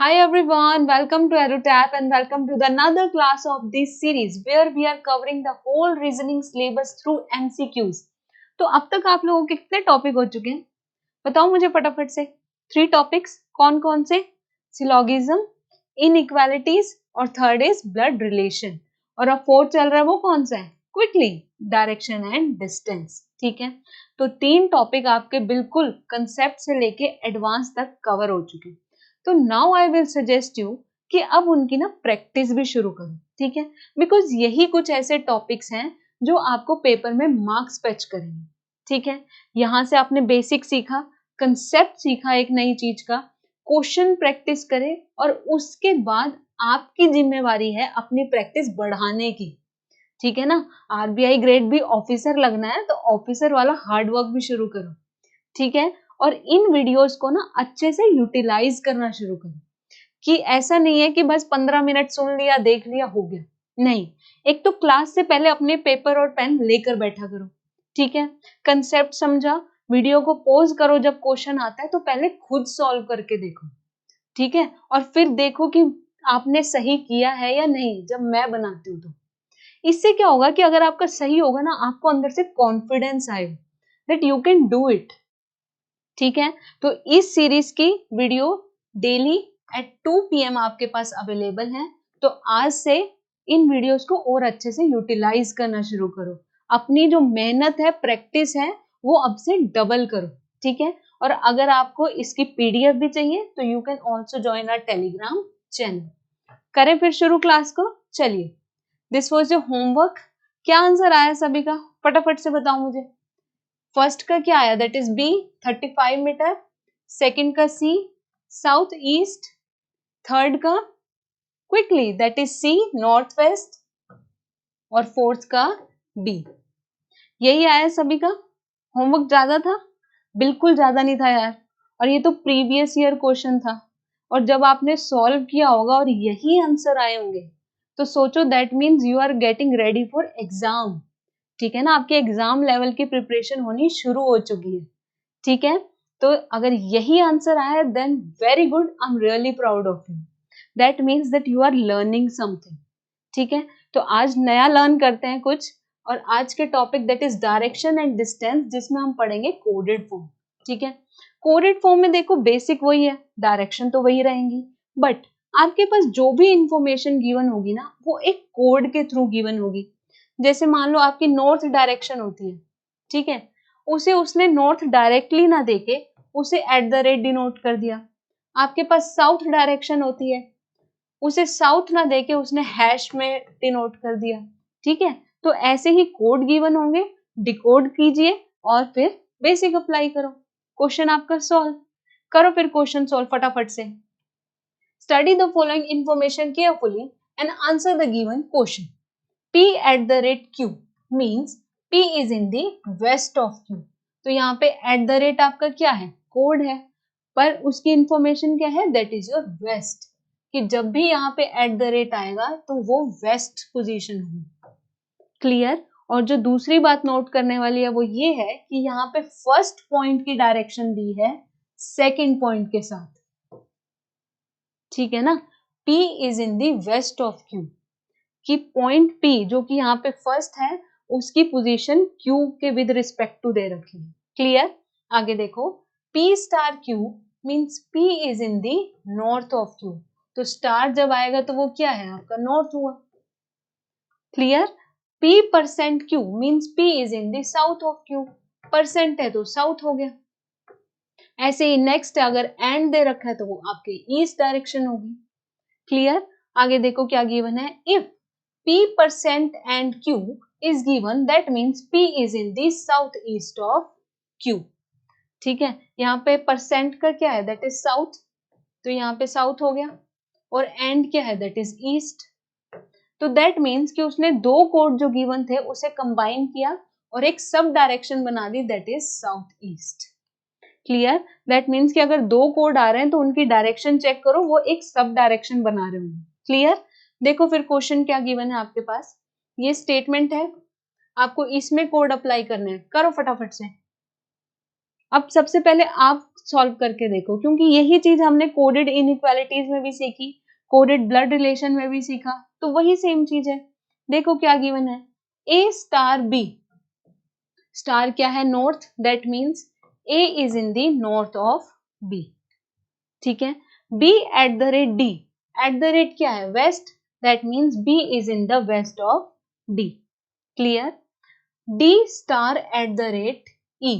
Hi everyone, welcome to EduTap and welcome to the another class of this series where we are covering the whole reasoning syllabus through MCQs. तो अब तक आप लोगों के कितने topic हो चुके हैं बताओ मुझे फटाफट से। 3 टॉपिक्स कौन कौन से? सिलोगिज्म, इनइक्वालिटीज और थर्ड इज ब्लड रिलेशन और अब फोर्थ चल रहा है वो कौन सा है? Quickly, direction and distance. ठीक है, तो 3 टॉपिक आपके बिल्कुल कंसेप्ट से लेके एडवांस तक कवर हो चुके हैं। तो now I will suggest you कि अब उनकी ना प्रैक्टिस भी शुरू करो। ठीक है, बिकॉज यही कुछ ऐसे टॉपिक्स हैं जो आपको पेपर में मार्क्स फेच करेंगे। ठीक है, यहाँ से आपने बेसिक सीखा, कंसेप्ट सीखा एक नई चीज का, क्वेश्चन प्रैक्टिस करें और उसके बाद आपकी जिम्मेवारी है अपनी प्रैक्टिस बढ़ाने की। ठीक है ना, आरबीआई ग्रेड भी ऑफिसर लगना है तो ऑफिसर वाला हार्ड वर्क भी शुरू करो। ठीक है, और इन वीडियोस को ना अच्छे से यूटिलाइज करना शुरू करो कि ऐसा नहीं है कि बस 15 मिनट सुन लिया देख लिया हो गया। नहीं, एक तो क्लास से पहले अपने पेपर और पेन लेकर बैठा करो। ठीक है, कंसेप्ट समझा, वीडियो को पॉज करो, जब क्वेश्चन आता है तो पहले खुद सॉल्व करके देखो। ठीक है, और फिर देखो कि आपने सही किया है या नहीं जब मैं बनाती हूँ तो। इससे क्या होगा कि अगर आपका सही होगा ना, आपको अंदर से कॉन्फिडेंस आएगा that you can do it. ठीक है, तो इस सीरीज की वीडियो डेली एट 2 PM आपके पास अवेलेबल है। तो आज से इन वीडियोस को और अच्छे से यूटिलाइज करना शुरू करो। अपनी जो मेहनत है, प्रैक्टिस है, वो अब से डबल करो। ठीक है, और अगर आपको इसकी पीडीएफ भी चाहिए तो you can also join our Telegram channel. करें फिर शुरू क्लास को। चलिए, दिस वॉज योर होमवर्क। क्या आंसर आया सभी का फटाफट से बताओ मुझे। फर्स्ट का क्या आया? That is B 35 metre. Second का सी साउथ ईस्ट। थर्ड का quickly that is C north west. और फोर्थ का बी। यही आया सभी का। होमवर्क ज्यादा था? बिल्कुल ज्यादा नहीं था यार, और ये तो प्रीवियस ईयर क्वेश्चन था। और जब आपने सॉल्व किया होगा और यही आंसर आए होंगे तो सोचो that means you are getting ready for exam. ठीक है ना, आपके एग्जाम लेवल की प्रिपरेशन होनी शुरू हो चुकी है। ठीक है, तो अगर यही आंसर आया then very good, I am really proud of you. That means that you are learning something. ठीक है, तो आज नया लर्न करते हैं कुछ, और आज के topic that is direction and distance, जिसमें हम पढ़ेंगे कोडेड फॉर्म। ठीक है, कोडेड फॉर्म में देखो बेसिक वही है, डायरेक्शन तो वही रहेंगी, बट आपके पास जो भी इंफॉर्मेशन गिवन होगी ना वो एक कोड के थ्रू गिवन होगी। जैसे मान लो आपकी नॉर्थ डायरेक्शन होती है, ठीक है, उसे उसने नॉर्थ डायरेक्टली ना देके उसे एट द रेट डिनोट कर दिया। आपके पास साउथ डायरेक्शन होती है, उसे साउथ ना देके उसने हैश में डिनोट कर दिया। ठीक है, तो ऐसे ही कोड गिवन होंगे, डिकोड कीजिए और फिर बेसिक अप्लाई करो। क्वेश्चन आपका सॉल्व करो। फिर क्वेश्चन सॉल्व फटाफट से। Study the following information carefully and answer the given question. P at the rate Q means P is in the west of Q। तो यहाँ पे at the rate आपका क्या है? कोड है, पर उसकी इंफॉर्मेशन क्या है? दैट इज योर वेस्ट, कि जब भी यहाँ पे at the rate आएगा तो वो वेस्ट पोजीशन होगी। क्लियर? और जो दूसरी बात नोट करने वाली है वो ये है कि यहाँ पे फर्स्ट पॉइंट की डायरेक्शन दी है सेकेंड पॉइंट के साथ। ठीक है ना, P is in the west of Q, कि पॉइंट P जो कि यहाँ पे फर्स्ट है उसकी पोजीशन Q के विद रिस्पेक्ट टू दे रखी है। क्लियर? आगे देखो, P star Q means P is in the north of Q। तो स्टार जब आएगा तो वो क्या है? आपका नॉर्थ हुआ। Clear? P percent Q means P is in the south of Q। Percent है तो साउथ हो गया। ऐसे ही नेक्स्ट अगर एंड दे रखा है तो वो आपके ईस्ट डायरेक्शन होगी। क्लियर? आगे देखो क्या गिवन है। If P% and Q is given, that means P is in the southeast of Q। ठीक है, यहाँ पे परसेंट का क्या है? दैट इज साउथ, तो यहाँ पे साउथ हो गया, और एंड क्या है? That is east. तो दैट मीन्स कि उसने दो कोड जो गिवन थे उसे कंबाइन किया और एक सब डायरेक्शन बना दी, that is south east. Clear? That means कि अगर दो कोड आ रहे हैं तो उनकी डायरेक्शन चेक करो, वो एक सब डायरेक्शन बना रहे होंगे। क्लियर? देखो फिर क्वेश्चन क्या गिवन है आपके पास। ये स्टेटमेंट है, आपको इसमें कोड अप्लाई करना है। करो फटाफट से। अब सबसे पहले आप सॉल्व करके देखो, क्योंकि यही चीज हमने कोडेड इनइक्वालिटीज में भी सीखी, कोडेड ब्लड रिलेशन में भी सीखा, तो वही सेम चीज है। देखो क्या गिवन है, ए स्टार बी, स्टार क्या है, north, that means A is in the north of B, ठीक है। B at the rate D, at the rate क्या है, west, that means B is in the west of D, clear. D star at the rate E,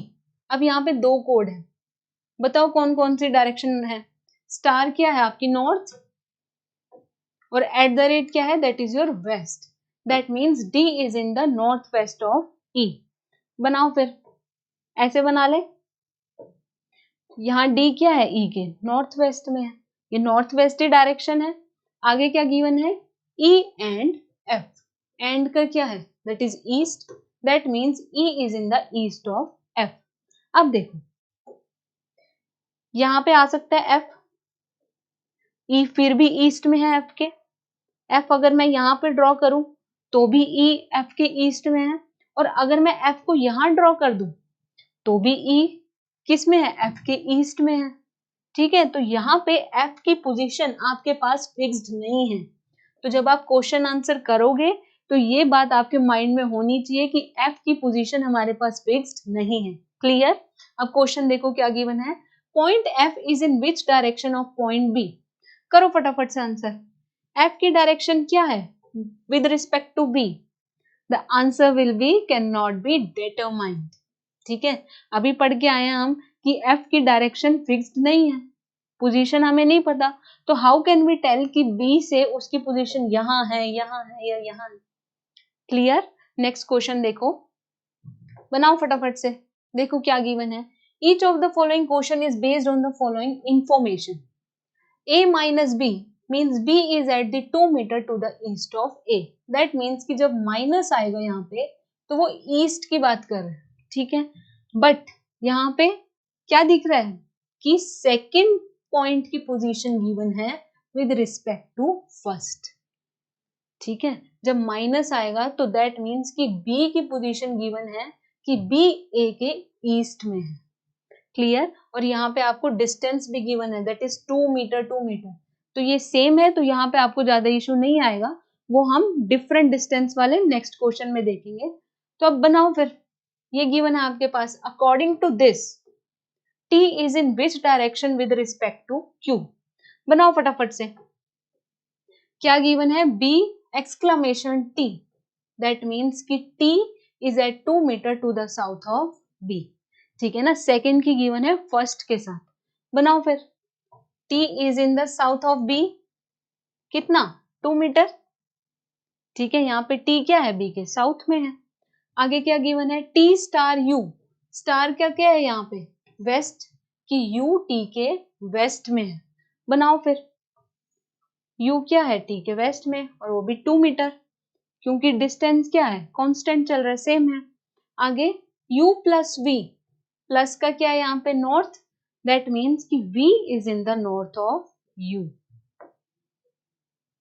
अब यहाँ पे दो code है, बताओ कौन कौन सी डायरेक्शन है। स्टार क्या है आपकी नॉर्थ, और एट द रेट क्या है, that is your west, that means D is in the north west of E. बनाओ फिर, ऐसे बना ले, यहाँ डी क्या है, ई के नॉर्थ वेस्ट में है, ये नॉर्थ वेस्ट डायरेक्शन है। आगे क्या गिवन है, ई एंड एफ, एंड का क्या है, that is east, that means E is in the east of F. अब देखो यहां पे आ सकता है एफ, ई फिर भी ईस्ट में है एफ के, एफ अगर मैं यहां पे ड्रॉ करूं तो भी ई एफ के ईस्ट में है, और अगर मैं एफ को यहां ड्रॉ कर दूं तो भी ई किस में है, एफ के ईस्ट में है, ठीक है। तो यहाँ पे एफ की पोजीशन आपके पास फिक्स्ड नहीं है, तो जब आप क्वेश्चन आंसर करोगे तो ये बात आपके माइंड में होनी चाहिए कि एफ की पोजीशन हमारे पास फिक्स्ड नहीं है, क्लियर। अब क्वेश्चन देखो क्या गिवन है, point F is in which direction of point B, करो फटाफट से आंसर। एफ की डायरेक्शन क्या है with respect to B, the answer will be can not be determined, ठीक है। अभी पढ़ के आए हम कि एफ की डायरेक्शन फिक्स्ड नहीं है, पोजीशन हमें नहीं पता, तो हाउ कैन वी टेल कि बी से उसकी पोजीशन यहाँ है या यहाँ है, क्लियर। नेक्स्ट क्वेश्चन देखो, बनाओ फटाफट से, देखो क्या गिवन है, each of the following question is based on the following information, a minus b means b is at the 2 meter to the east of a, that means कि जब minus आएगा यहाँ पे तो वो ईस्ट की बात कर रहे हैं, ठीक है। बट यहाँ पे क्या दिख रहा है कि सेकंड पॉइंट की पोजीशन गिवन है विद रिस्पेक्ट टू फर्स्ट, ठीक है। जब माइनस आएगा तो दैट मीन्स कि b की पोजीशन गिवन है कि b a के ईस्ट में है, क्लियर। और यहाँ पे आपको डिस्टेंस भी गिवन है, दैट इज 2 मीटर 2 मीटर, तो ये सेम है, तो यहाँ पे आपको ज्यादा इशू नहीं आएगा, वो हम डिफरेंट डिस्टेंस वाले नेक्स्ट क्वेश्चन में देखेंगे। तो अब बनाओ फिर, ये गिवन है आपके पास, according to this t is in which direction with respect to q, बनाओ फटाफट से, क्या गिवन है, b exclamation t, that means कि t is at 2 metre to the south of b, ठीक है ना। सेकंड की गिवन है फर्स्ट के साथ, बनाओ फिर, t is in the south of b, कितना 2 मीटर, ठीक है। यहाँ पे t क्या है, b के साउथ में है। आगे क्या गिवन है, t स्टार u, स्टार क्या क्या है यहाँ पे, वेस्ट, कि u t के वेस्ट में है, बनाओ फिर, u क्या है, t के वेस्ट में, और वो भी 2 मीटर, क्योंकि डिस्टेंस क्या है, कांस्टेंट चल रहा है, सेम है। आगे u प्लस v, प्लस का क्या है यहाँ पे, नॉर्थ, दैट मीन्स कि v is in the north of u,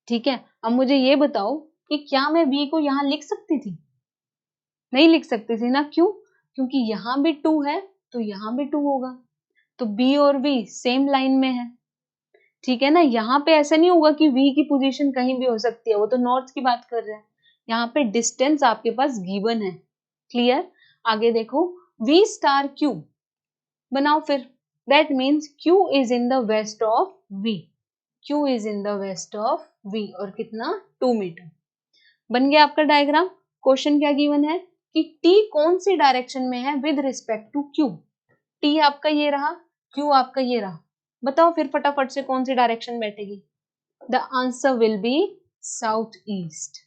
ठीक है। अब मुझे ये बताओ कि क्या मैं v को यहाँ लिख सकती थी, नहीं लिख सकती थी ना, क्यों, क्योंकि यहाँ भी 2 है तो यहाँ भी 2 होगा, तो b और v सेम लाइन में है, ठीक है ना। यहाँ पे ऐसा नहीं होगा कि v की पोजीशन कहीं भी हो सकती है, वो तो नॉर्थ की बात कर रहे हैं, यहाँ पे डिस्टेंस आपके पास गिवन है, क्लियर। आगे देखो, v स्टार q, बनाओ फिर, that means q is in the west of v, q is in the west of v, और कितना 2 मीटर, बन गया आपका डायग्राम। क्वेश्चन क्या गिवन है कि t कौन सी डायरेक्शन में है with respect to q, t आपका ये रहा, q आपका ये रहा, बताओ फिर फटाफट से कौन सी डायरेक्शन बैठेगी, the answer will be south east,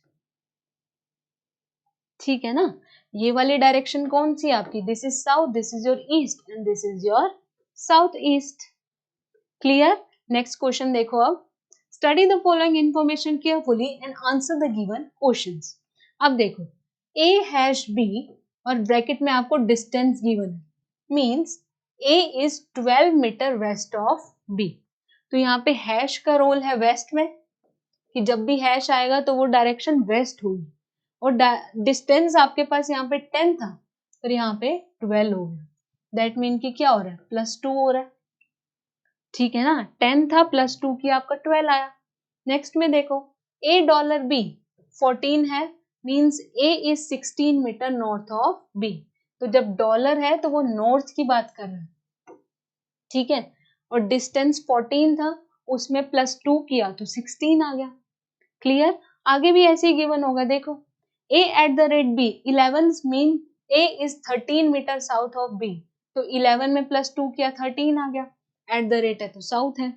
ठीक है ना। ये वाली डायरेक्शन कौन सी आपकी, this is south, this is your east and this is your south east, clear. Next question देखो, अब study the following information carefully and answer the given questions. अब देखो, a हैश b और ब्रैकेट में आपको डिस्टेंस गिवन है, means a is 12 metre west of b, तो यहाँ पे हैश का रोल है वेस्ट में, कि जब भी हैश आएगा तो वो डायरेक्शन वेस्ट होगी, और डिस्टेंस आपके पास यहाँ पे 10 था, तो यहाँ पे 12 हो गया, दैट मीन कि क्या हो रहा है, +2 हो रहा है, ठीक है ना, 10 था प्लस 2 किया आपका 12 आया। नेक्स्ट में देखो $A $B 14 है, means A is 16 metre north of B। तो जब डॉलर है तो वो नॉर्थ की बात कर रहा है, ठीक है, और डिस्टेंस 14 था, उसमें प्लस 2 किया तो 16 आ गया। क्लियर? आगे भी ऐसे ही गिवन होगा, देखो A@B 11 mean A is 13 metre south of B, तो 11 में प्लस 2 किया 13 आ गया, एट द रेट है तो साउथ है।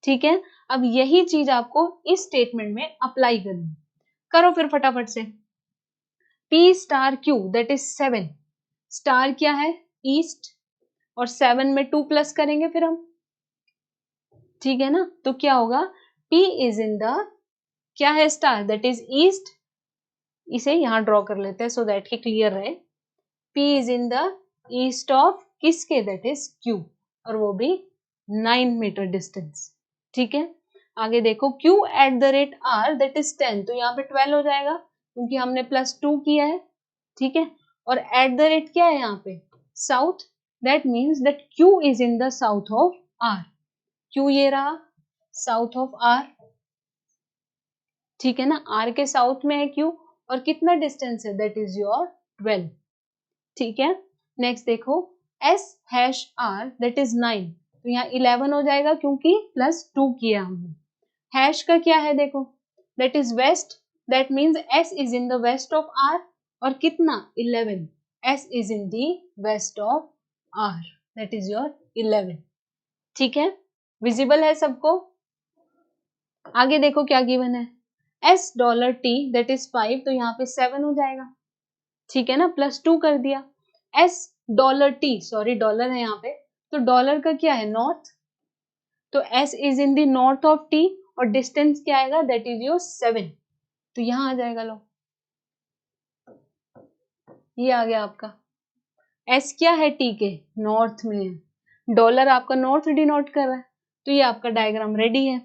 ठीक है, अब यही चीज आपको इस स्टेटमेंट में अप्लाई करनी है। करो फिर फटाफट से। P star Q that is 7, star क्या है ईस्ट, और 7 में 2 प्लस करेंगे फिर हम, ठीक है ना, तो क्या होगा P इज इन द, क्या है स्टार दैट इज ईस्ट, इसे यहां ड्रॉ कर लेते हैं सो दैट कि क्लियर रहे। P is in the east of किसके, दैट इज Q, और वो भी 9 मीटर डिस्टेंस। ठीक है, आगे देखो Q eight the rate R that is 10, तो यहाँ पे 12 हो जाएगा क्योंकि हमने प्लस 2 किया है। ठीक है, और एट द रेट क्या है यहाँ पे south, that means that Q is in the south of R। Q ये रहा साउथ ऑफ R, ठीक है ना, R के साउथ में है Q, और कितना डिस्टेंस है दैट इज योर 12। ठीक है, नेक्स्ट देखो S#R दैट इज 9, तो यहाँ 11 हो जाएगा क्योंकि प्लस 2 किया हमने। हैश का क्या है देखो that is west, that means S is in the west of R, और कितना 11, S is in the west of R, that is your 11। ठीक है, विजिबल है सबको? आगे देखो क्या गिवन है, $S दैट इज 5, तो यहाँ पे 7 हो जाएगा, ठीक है ना, प्लस 2 कर दिया। $T, सॉरी डॉलर है यहाँ पे, तो डॉलर का क्या है नॉर्थ, तो S is in the north of T, और डिस्टेंस क्या आएगा दैट इज योर 7, तो यहां आ जाएगा। लो ये आ गया आपका, S क्या है T के नॉर्थ में है, डॉलर आपका नॉर्थ डिनोट कर रहा है, तो ये आपका डायग्राम रेडी है।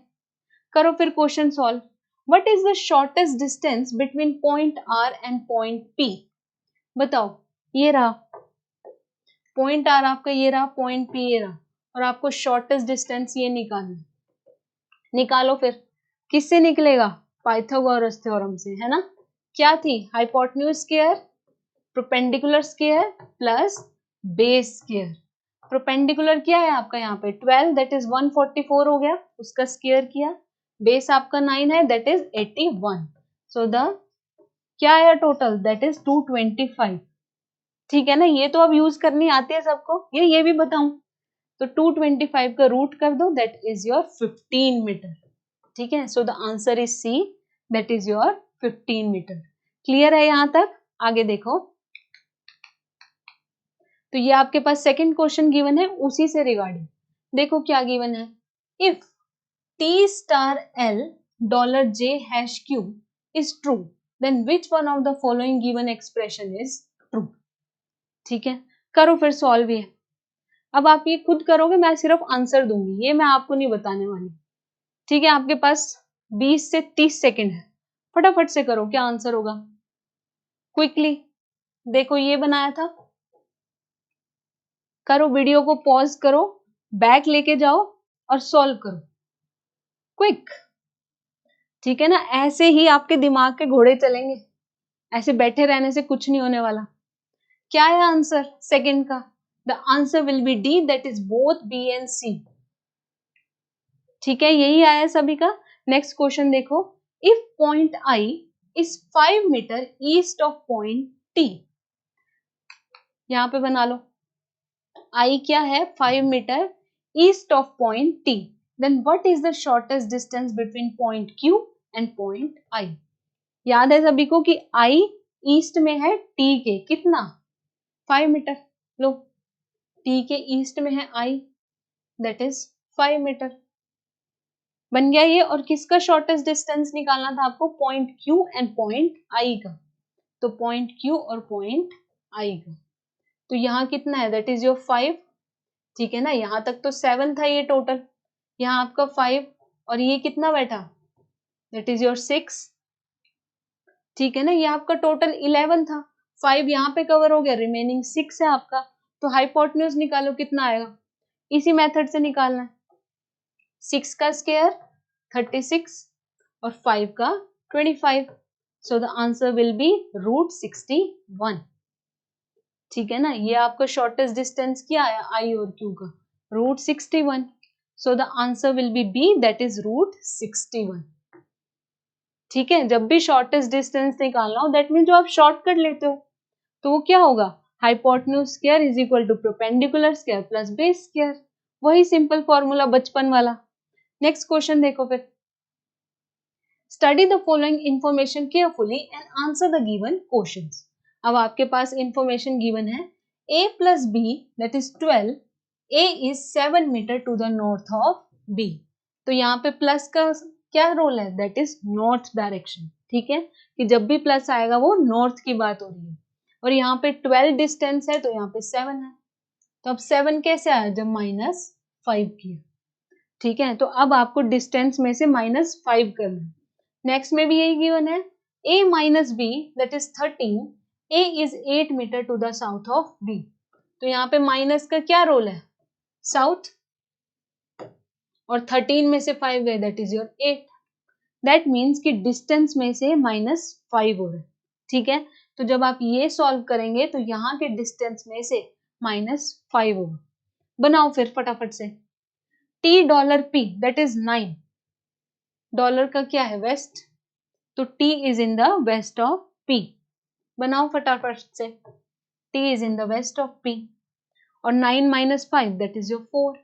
करो फिर question solve. What is the shortest distance between point R and point P? बताओ, ये रहा पॉइंट R आपका, ये रहा पॉइंट P, ये रहा, और आपको शॉर्टेस्ट डिस्टेंस ये निकालना, निकालो फिर। किससे निकलेगा, पाइथागोरस थ्योरम से, है ना। क्या थी, hypotenuse square, perpendicular square plus base square. Perpendicular क्या है आपका यहाँ पे 12 दैट इज 144 हो गया, उसका स्क्वायर किया, बेस आपका 9 है दैट इज 81, सो द क्या आया टोटल दैट इज 225। ठीक है ना, ये तो अब यूज करनी आती है सबको, ये भी बताऊं, तो 225 का रूट कर दो दैट इज योर 15 मीटर। ठीक है, so the answer is C that is your 15 metre. Clear है यहां तक? आगे देखो, तो ये आपके पास सेकंड क्वेश्चन गिवन है उसी से रिगार्डिंग। देखो क्या गिवन है, if T*L$J#Q is true then which one of the following given expression is true? ठीक है, करो फिर सॉल्व ये। अब आप ये खुद करोगे, मैं सिर्फ आंसर दूंगी, ये मैं आपको नहीं बताने वाली। ठीक है, आपके पास 20 से 30 सेकंड है, फटाफट से करो, क्या आंसर होगा क्विकली। देखो ये बनाया था, करो, वीडियो को पॉज करो, बैक लेके जाओ और सॉल्व करो क्विक। ठीक है ना, ऐसे ही आपके दिमाग के घोड़े चलेंगे, ऐसे बैठे रहने से कुछ नहीं होने वाला। क्या है आंसर सेकंड का, the answer will be D that is both B and C. ठीक है, यही आया सभी का। नेक्स्ट क्वेश्चन देखो, if point I is 5 metre east of point T, यहां पे बना लो, आई क्या है 5 metre east of point T, then what is the shortest distance between point Q and point I. याद है सभी को कि आई ईस्ट में है टी के, कितना 5 मीटर। लो, टी के ईस्ट में है आई, दैट इज 5 मीटर, बन गया ये। और किसका शॉर्टेस्ट डिस्टेंस निकालना था आपको, पॉइंट क्यू एंड पॉइंट आई का, तो पॉइंट क्यू और पॉइंट आई का, तो यहाँ कितना है दैट इज योर 5। ठीक है ना, यहां तक तो 7 था ये टोटल, यहाँ आपका 5, और ये कितना बैठा दैट इज योर 6। ठीक है ना, ये आपका टोटल 11 था, 5 यहाँ पे कवर हो गया, रिमेनिंग 6 है आपका। तो हाइपोटेन्यूज निकालो, कितना आएगा, इसी मेथड से निकालना है। 6 का स्क्वायर 36 और 5 का 25, सो द आंसर विल बी √61। ठीक है ना, ये आपका शॉर्टेस्ट डिस्टेंस क्या आया आई और क्यू का, √61, so the answer will be B, that is √61। ठीक है, जब भी शॉर्टेस्ट डिस्टेंस निकालना हो दैट मीन जो आप शॉर्टकट लेते हो तो वो क्या होगा, hypotenuse square is equal to perpendicular square plus base square, वही सिंपल फॉर्मूला बचपन वाला। नेक्स्ट क्वेश्चन देखो फिर, study the following information carefully and answer the given questions. अब आपके पास इंफॉर्मेशन गिवन है a plus b that is 12, a is 7 metre to the north of b, तो यहाँ पे प्लस का क्या रोल है, दैट इज नॉर्थ डायरेक्शन। ठीक है, कि जब भी प्लस आएगा वो नॉर्थ की बात हो रही है, और यहाँ पे 12 डिस्टेंस है तो यहाँ पे 7 है, तो अब 7 कैसे आया, जब -5 किया। ठीक है, तो अब आपको डिस्टेंस में से -5 करना है। नेक्स्ट में भी यही गिवन है, a minus b that is 13, a is 8 metre to the south of b, तो यहाँ पे माइनस का क्या रोल है, साउथ, और 13 में से 5 गए that is your 8, that means कि डिस्टेंस में से -5 हो रहा है। ठीक है, तो जब आप ये सॉल्व करेंगे तो यहाँ के डिस्टेंस में से -5 होगा। बनाओ फिर फटाफट से, $T दैट इज 9, डॉलर का क्या है, वेस्ट, तो T is in the west of P, बनाओ फटाफट से, T is in the west of P, और 9 - 5 दैट इज योर 4।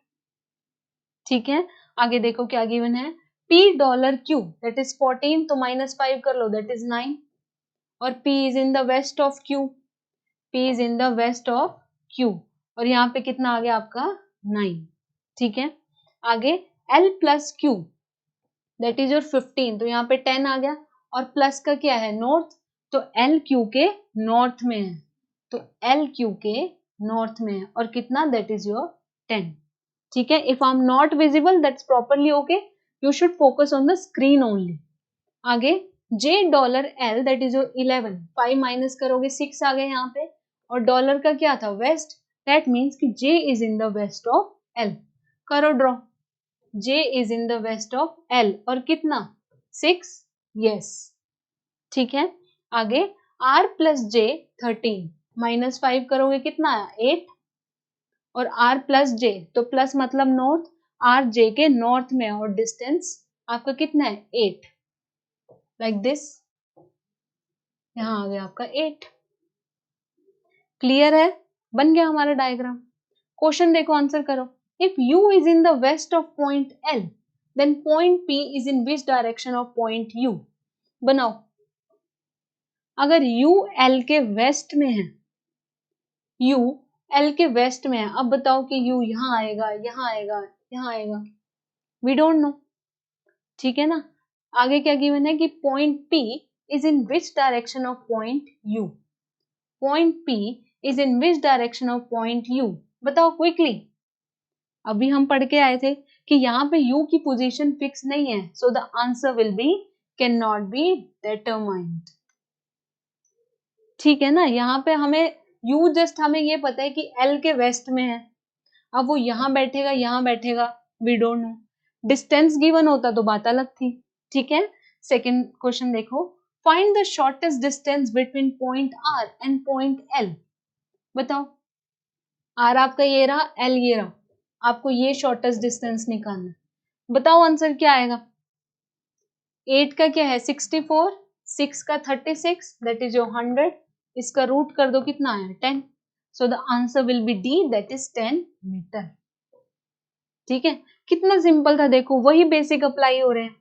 ठीक है, आगे देखो क्या गिवन है, $P दैट इज 14, तो -5 कर लो दैट इज 9, और P is in the west of Q, P is in the west of Q, और यहाँ पे कितना आ गया आपका 9। ठीक है, आगे L plus Q that is your 15, तो यहाँ पे 10 आ गया, और प्लस का क्या है, नॉर्थ, तो L Q के नॉर्थ में है, तो L Q के नॉर्थ में है, और कितना, दैट इज योर 10। ठीक है, if I am not visible that's properly okay, you should focus on the screen only. आगे $L that is your 11, 5 minus करोगे 6 आ गए यहाँ पे, और डॉलर का क्या था, वेस्ट, दैट मीन्स कि J is in the west of L, करो draw, J is in the west of L, और कितना 6, यस। ठीक है, आगे R plus J 13, -5 करोगे कितना आया 8, और R plus J, तो प्लस मतलब नॉर्थ, R J के नॉर्थ में, और डिस्टेंस आपका कितना है 8, लाइक दिस, यहाँ आ गया आपका 8। क्लियर है, बन गया हमारा डायग्राम। क्वेश्चन देखो, आंसर करो, if U is in the west of point L, then point P is in which direction of point U? बनाओ, अगर U L के वेस्ट में है, U L के वेस्ट में है, अब बताओ कि U यहाँ आएगा, यहाँ आएगा, यहाँ आएगा, वी डोंट नो। ठीक है ना, आगे क्या गिवन है कि point P is in which direction of point U, point P is in which direction of point U, बताओ क्विकली। अभी हम पढ़ के आए थे कि यहाँ पे U की पोजीशन फिक्स नहीं है, so the answer will be can not be determined. ठीक है ना, यहाँ पे हमें U जस्ट हमें ये पता है कि L के वेस्ट में है, अब वो यहाँ बैठेगा, we don't know. Distance given होता तो बात अलग थी। ठीक है, सेकंड क्वेश्चन देखो, find the shortest distance between point R and point L, बताओ, R आपका ये रहा, L ये रहा, आपको ये शॉर्टेस्ट डिस्टेंस निकालना है, बताओ आंसर क्या आएगा। 8 का क्या है 64, 6 का 36 दैट इज योर 100, इसका रूट कर दो कितना आया 10, so the answer will be D, that is 10 metre. ठीक है, कितना सिंपल था, देखो वही बेसिक अप्लाई हो रहे हैं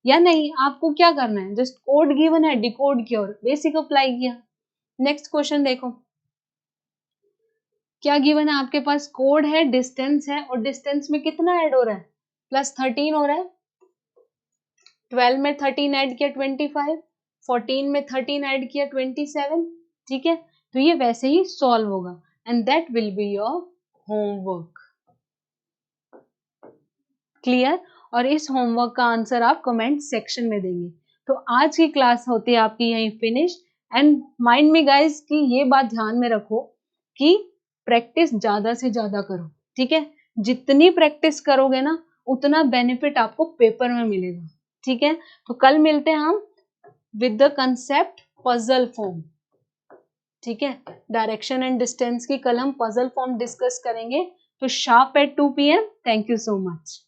या नहीं, आपको क्या करना है, जस्ट कोड गिवन है, डिकोड किया और बेसिक अप्लाई किया। नेक्स्ट क्वेश्चन देखो, क्या गिवन है आपके पास, कोड है, डिस्टेंस है, और डिस्टेंस में कितना ऐड हो रहा है, +13 हो रहा है, 12 में 13 ऐड किया 25, 14 में 13 ऐड किया 27। ठीक है, तो ये वैसे ही सॉल्व होगा, and that will be your homework. Clear, और इस होमवर्क का आंसर आप कमेंट सेक्शन में देंगे। तो आज की क्लास होती है आपकी यहीं फिनिश, एंड माइंड में गाइस कि ये बात ध्यान में रखो कि प्रैक्टिस ज्यादा से ज्यादा करो। ठीक है, जितनी प्रैक्टिस करोगे ना उतना बेनिफिट आपको पेपर में मिलेगा। ठीक है, तो कल मिलते हैं हम with the concept puzzle form. ठीक है, डायरेक्शन एंड डिस्टेंस की कल हम पजल फॉर्म डिस्कस करेंगे। तो sharp eight 2 PM। Thank you so much.